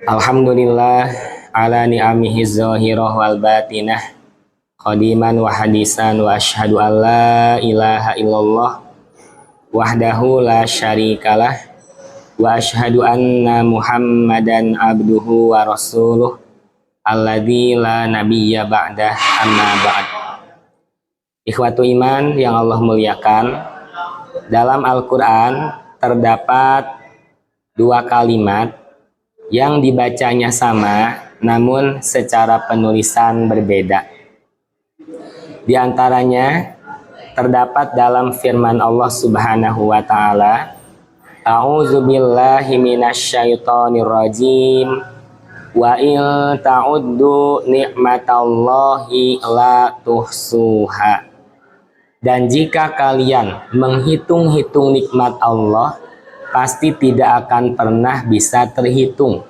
Alhamdulillah ala ni'amihi zahirah wal batinah qadiman wa hadisan wa ashhadu an la ilaha illallah wahdahu la syarikalah wa ashhadu anna muhammadan abduhu wa rasuluh alladzi la nabiyya ba'dah amma ba'd. Ikhwatu iman yang Allah muliakan, dalam Al-Quran terdapat dua kalimat yang dibacanya sama namun secara penulisan berbeda. Di antaranya terdapat dalam firman Allah Subhanahu wa taala, A'udzubillahi minasyaitonir rajim wa in ta'uddu ni'matallahi la tuhsuha. Dan jika kalian menghitung-hitung nikmat Allah, pasti tidak akan pernah bisa terhitung,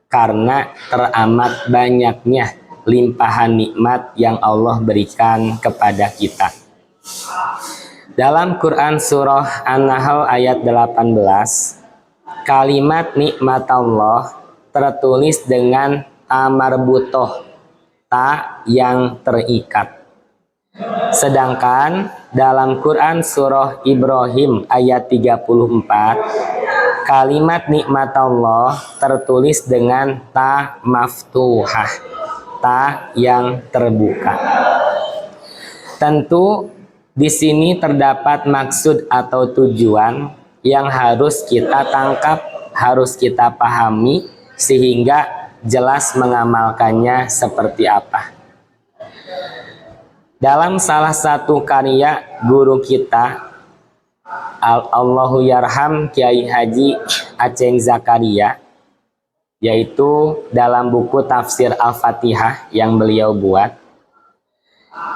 karena teramat banyaknya limpahan nikmat yang Allah berikan kepada kita. Dalam Quran surah An-Nahl ayat 18, kalimat nikmat Allah tertulis dengan ta marbutoh, ta yang terikat. Sedangkan dalam Quran surah Ibrahim ayat 34, kalimat nikmat Allah tertulis dengan ta maftuhah, ta yang terbuka. Tentu di sini terdapat maksud atau tujuan yang harus kita tangkap, harus kita pahami sehingga jelas mengamalkannya seperti apa. Dalam salah satu karya guru kita, Allahu yarham Kiai Haji Aceng Zakaria, yaitu dalam buku tafsir Al-Fatihah yang beliau buat,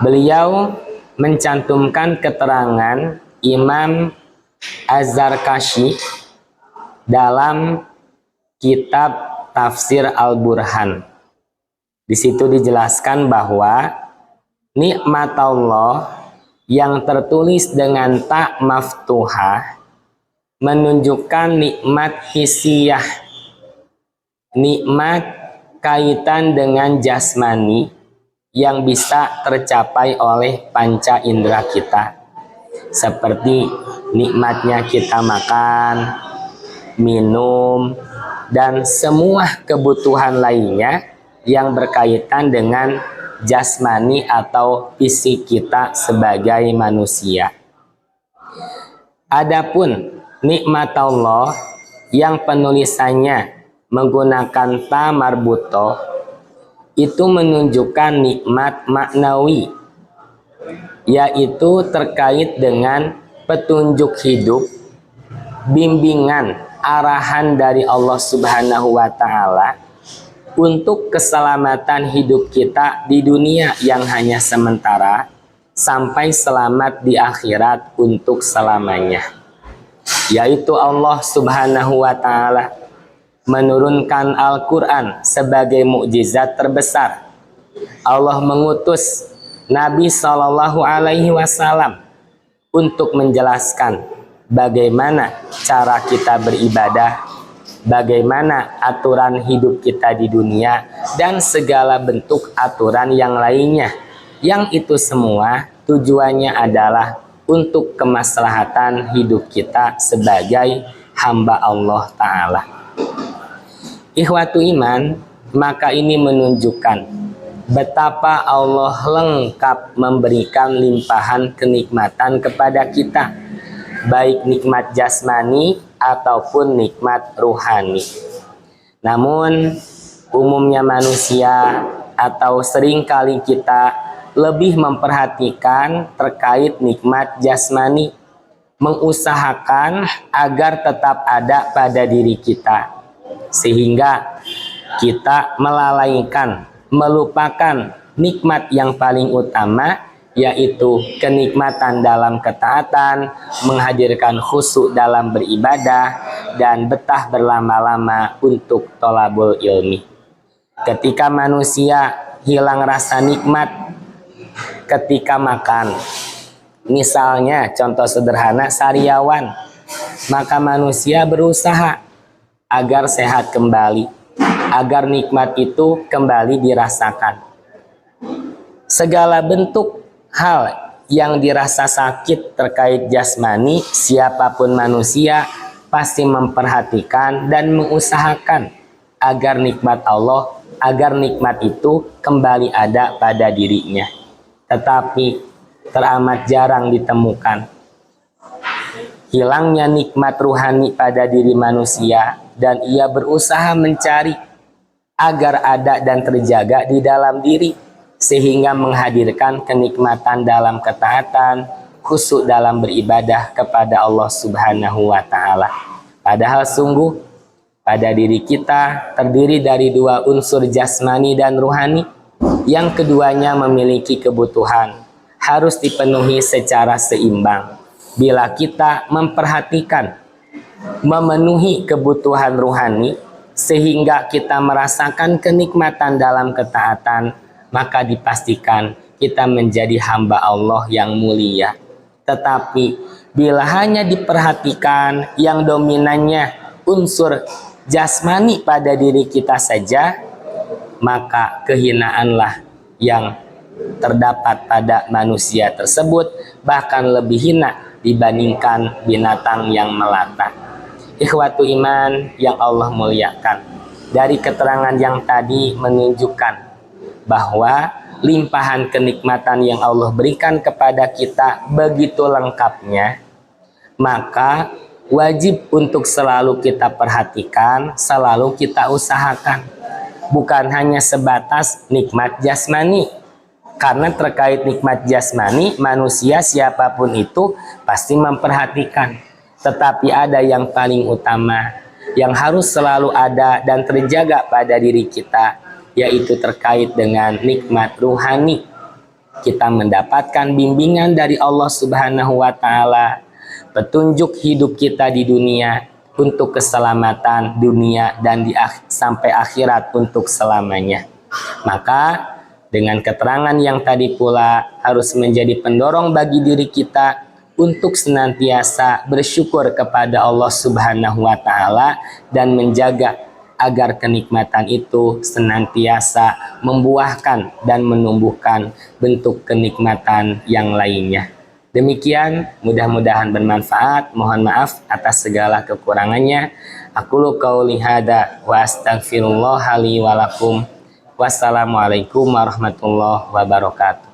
beliau mencantumkan keterangan Imam Az-Zarkashi dalam kitab tafsir Al-Burhan. Di situ dijelaskan bahwa nikmat Allah yang tertulis dengan ta maftuhah menunjukkan nikmat hisiyah, nikmat kaitan dengan jasmani yang bisa tercapai oleh panca indera kita, seperti nikmatnya kita makan, minum, dan semua kebutuhan lainnya yang berkaitan dengan jasmani atau fisik kita sebagai manusia. Adapun nikmat Allah yang penulisannya menggunakan ta marbutoh, itu menunjukkan nikmat maknawi, yaitu terkait dengan petunjuk hidup, bimbingan, arahan dari Allah Subhanahu wa taala untuk keselamatan hidup kita di dunia yang hanya sementara, sampai selamat di akhirat untuk selamanya. Yaitu Allah Subhanahu wa taala menurunkan Al-Quran sebagai mukjizat terbesar. Allah mengutus Nabi Shallallahu Alaihi Wasallam untuk menjelaskan bagaimana cara kita beribadah, bagaimana aturan hidup kita di dunia, dan segala bentuk aturan yang lainnya. Yang itu semua tujuannya adalah untuk kemaslahatan hidup kita sebagai hamba Allah Ta'ala. Ikhwatu iman, maka ini menunjukkan betapa Allah lengkap memberikan limpahan kenikmatan kepada kita, baik nikmat jasmani ataupun nikmat ruhani. Namun umumnya manusia atau seringkali kita lebih memperhatikan terkait nikmat jasmani, mengusahakan agar tetap ada pada diri kita, sehingga kita melalaikan, melupakan nikmat yang paling utama, yaitu kenikmatan dalam ketaatan, menghadirkan khusyuk dalam beribadah, dan betah berlama-lama untuk tholabul ilmi. Ketika manusia hilang rasa nikmat ketika makan, misalnya contoh sederhana sariawan, maka manusia berusaha agar sehat kembali, agar nikmat itu kembali dirasakan. Segala bentuk hal yang dirasa sakit terkait jasmani, siapapun manusia pasti memperhatikan dan mengusahakan agar nikmat Allah, agar nikmat itu kembali ada pada dirinya. Tetapi teramat jarang ditemukan hilangnya nikmat ruhani pada diri manusia, dan ia berusaha mencari agar ada dan terjaga di dalam diri, sehingga menghadirkan kenikmatan dalam ketaatan, khusyuk dalam beribadah kepada Allah Subhanahu wa Ta'ala. Padahal sungguh pada diri kita terdiri dari dua unsur jasmani dan ruhani, yang keduanya memiliki kebutuhan harus dipenuhi secara seimbang. Bila kita memperhatikan memenuhi kebutuhan ruhani sehingga kita merasakan kenikmatan dalam ketaatan, maka dipastikan kita menjadi hamba Allah yang mulia. Tetapi bila hanya diperhatikan yang dominannya unsur jasmani pada diri kita saja, maka kehinaanlah yang terdapat pada manusia tersebut, bahkan lebih hina dibandingkan binatang yang melata. Ikhwatu iman yang Allah muliakan, dari keterangan yang tadi menunjukkan bahwa limpahan kenikmatan yang Allah berikan kepada kita begitu lengkapnya, maka wajib untuk selalu kita perhatikan, selalu kita usahakan. Bukan hanya sebatas nikmat jasmani, karena terkait nikmat jasmani, manusia siapapun itu pasti memperhatikan. Tetapi ada yang paling utama, yang harus selalu ada dan terjaga pada diri kita, yaitu terkait dengan nikmat ruhani. Kita mendapatkan bimbingan dari Allah Subhanahu wa Ta'ala, petunjuk hidup kita di dunia untuk keselamatan dunia dan sampai akhirat untuk selamanya. Maka dengan keterangan yang tadi pula harus menjadi pendorong bagi diri kita untuk senantiasa bersyukur kepada Allah Subhanahu wa Ta'ala dan menjaga agar kenikmatan itu senantiasa membuahkan dan menumbuhkan bentuk kenikmatan yang lainnya. Demikian, mudah-mudahan bermanfaat. Mohon maaf atas segala kekurangannya. Aqulu qauli hada wa astaghfirullah li wa lakum. Wassalamualaikum warahmatullahi wabarakatuh.